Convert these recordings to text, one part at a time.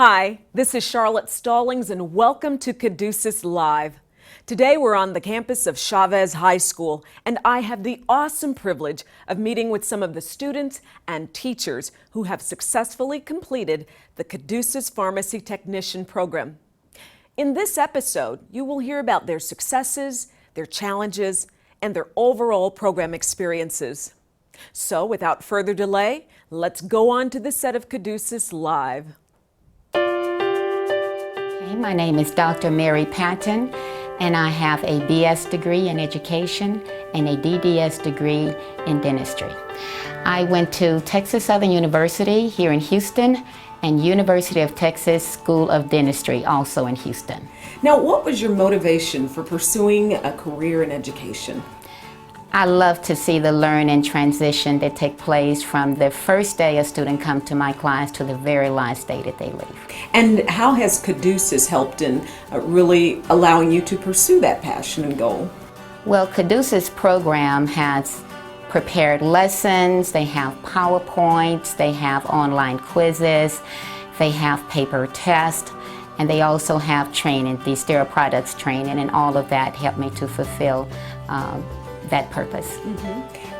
Hi, this is Charlotte Stallings and welcome to Kaduceus Live. Today we're on the campus of Chavez High School and I have the awesome privilege of meeting with some of the students and teachers who have successfully completed the Kaduceus Pharmacy Technician program. In this episode, you will hear about their successes, their challenges, and their overall program experiences. So without further delay, let's go on to the set of Kaduceus Live. My name is Dr. Mary Patton, and I have a BS degree in education and a DDS degree in dentistry. I went to Texas Southern University here in Houston and University of Texas School of Dentistry, also in Houston. Now, what was your motivation for pursuing a career in education? I love to see the learn and transition that take place from the first day a student comes to my class to the very last day that they leave. And how has Kaduceus helped in really allowing you to pursue that passion and goal? Well, Kaduceus program has prepared lessons, they have PowerPoints, they have online quizzes, they have paper tests, and they also have training, the sterile products training, and all of that helped me to fulfill that purpose.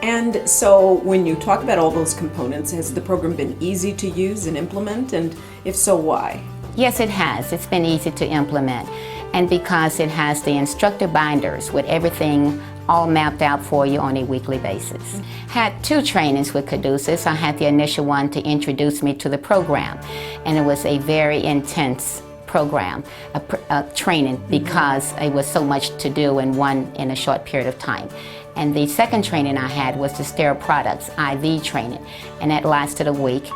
And so when you talk about all those components, has the program been easy to use and implement? And if so, why? Yes, it has. It's been easy to implement. And because it has the instructor binders with everything all mapped out for you on a weekly basis. Had two trainings with Kaduceus. I had the initial one to introduce me to the program, and it was a very intense program, a training, because it was so much to do in a short period of time. And the second training I had was the sterile products, IV training, and that lasted a week.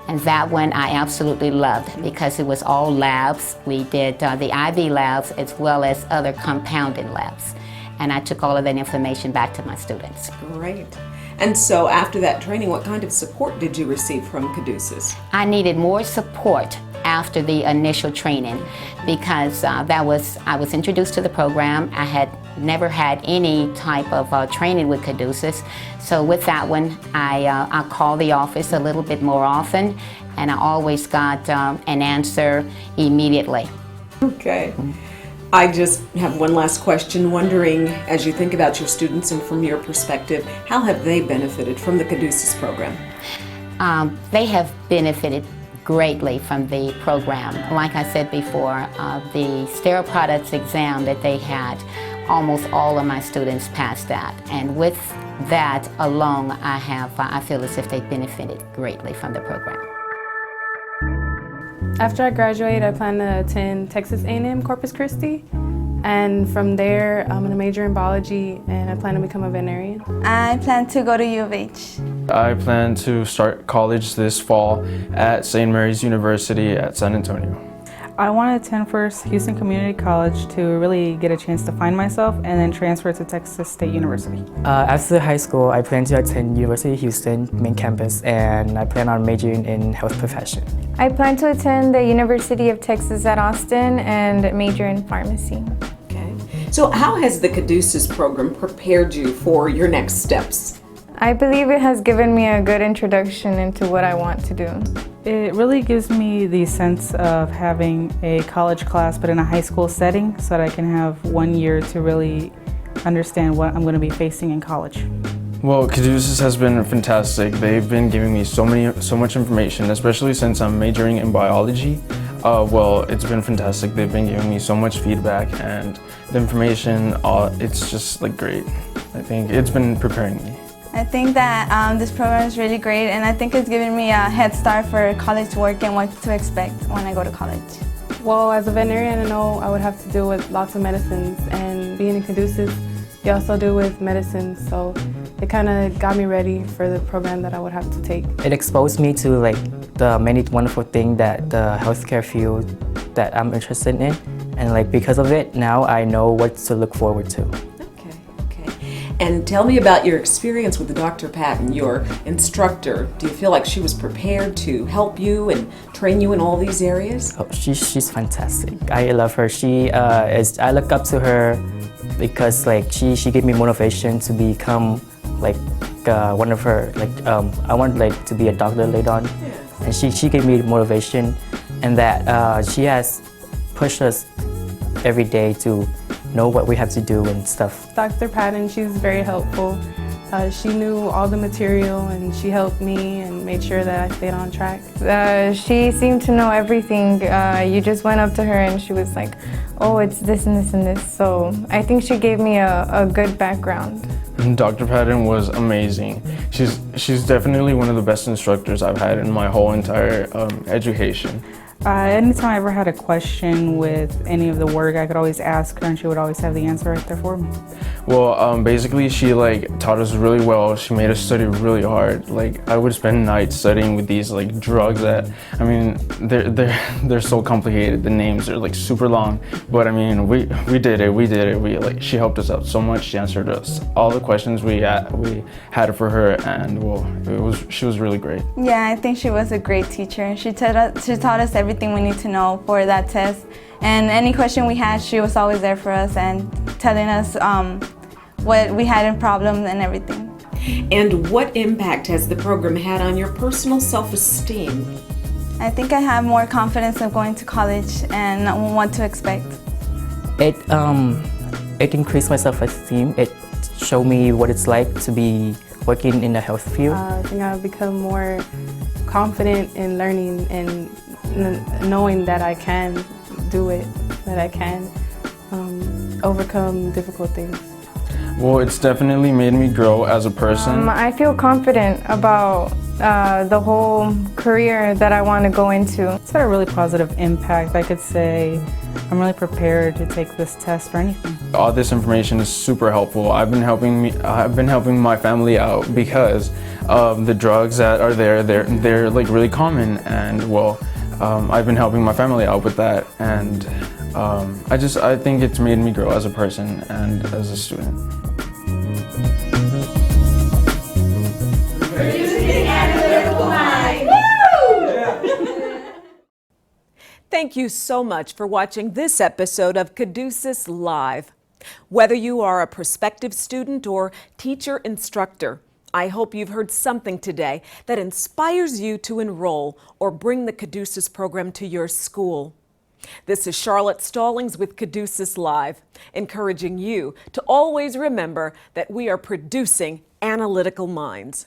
And that one I absolutely loved because it was all labs. We did the IV labs as well as other compounding labs. And I took all of that information back to my students. Great. And so after that training, what kind of support did you receive from Kaduceus? I needed more support after the initial training because I was introduced to the program. I had never had any type of training with Kaduceus. So with that one, I called the office a little bit more often, and I always got an answer immediately. Okay. I just have one last question, wondering, as you think about your students and from your perspective, how have they benefited from the Kaduceus program? They have benefited greatly from the program. Like I said before, the sterile products exam that they had, almost all of my students passed that. And with that alone, I feel as if they benefited greatly from the program. After I graduate, I plan to attend Texas A&M Corpus Christi, and from there I'm going to major in biology and I plan to become a veterinarian. I plan to go to U of H. I plan to start college this fall at St. Mary's University at San Antonio. I want to attend first Houston Community College to really get a chance to find myself and then transfer to Texas State University. After high school, I plan to attend University of Houston main campus, and I plan on majoring in health profession. I plan to attend the University of Texas at Austin and major in pharmacy. Okay. So how has the Kaduceus program prepared you for your next steps? I believe it has given me a good introduction into what I want to do. It really gives me the sense of having a college class but in a high school setting so that I can have 1 year to really understand what I'm going to be facing in college. Well, Kaduceus has been fantastic. They've been giving me so much information, especially since I'm majoring in biology. Well, it's been fantastic. They've been giving me so much feedback, and the information, it's just like great. I think it's been preparing me. I think that this program is really great, and I think it's given me a head start for college work and what to expect when I go to college. Well, as a veterinarian, I know I would have to deal with lots of medicines, and being in Kaduceus, you also deal with medicines, so it kind of got me ready for the program that I would have to take. It exposed me to the many wonderful things that the healthcare field that I'm interested in, and because of it, now I know what to look forward to. And tell me about your experience with Dr. Patton, your instructor. Do you feel like she was prepared to help you and train you in all these areas? Oh, she's fantastic. I love her. I look up to her because she gave me motivation to become one of her I want to be a doctor later on. And she gave me motivation and that she has pushed us every day to know what we have to do and stuff. Dr. Patton, she's very helpful. She knew all the material and she helped me and made sure that I stayed on track. She seemed to know everything. You just went up to her and she was like, oh, it's this and this and this. So I think she gave me a good background. Dr. Patton was amazing. She's definitely one of the best instructors I've had in my whole entire education. Anytime I ever had a question with any of the work, I could always ask her and she would always have the answer right there for me. Well, basically she taught us really well. She made us study really hard. I would spend nights studying with these drugs that, I mean, they're so complicated. The names are super long, but I mean, we did it. She helped us out so much. She answered us all the questions we had for her, and well, she was really great. Yeah, I think she was a great teacher. She taught us everything we need to know for that test. And any question we had, she was always there for us and telling us what we had in problems and everything. And what impact has the program had on your personal self-esteem? I think I have more confidence of going to college and what to expect. It increased my self-esteem. It showed me what it's like to be working in the health field. I think I've become more confident in learning and knowing that I can do it, that I can overcome difficult things. Well, it's definitely made me grow as a person. I feel confident about the whole career that I want to go into. It's had a really positive impact. I could say I'm really prepared to take this test for anything. All this information is super helpful. I've been helping my family out because the drugs that are there, they're really common, and well, I've been helping my family out with that, and I think it's made me grow as a person and as a student. Thank you so much for watching this episode of Kaduceus Live. Whether you are a prospective student or teacher instructor, I hope you've heard something today that inspires you to enroll or bring the Kaduceus program to your school. This is Charlotte Stallings with Kaduceus Live, encouraging you to always remember that we are producing analytical minds.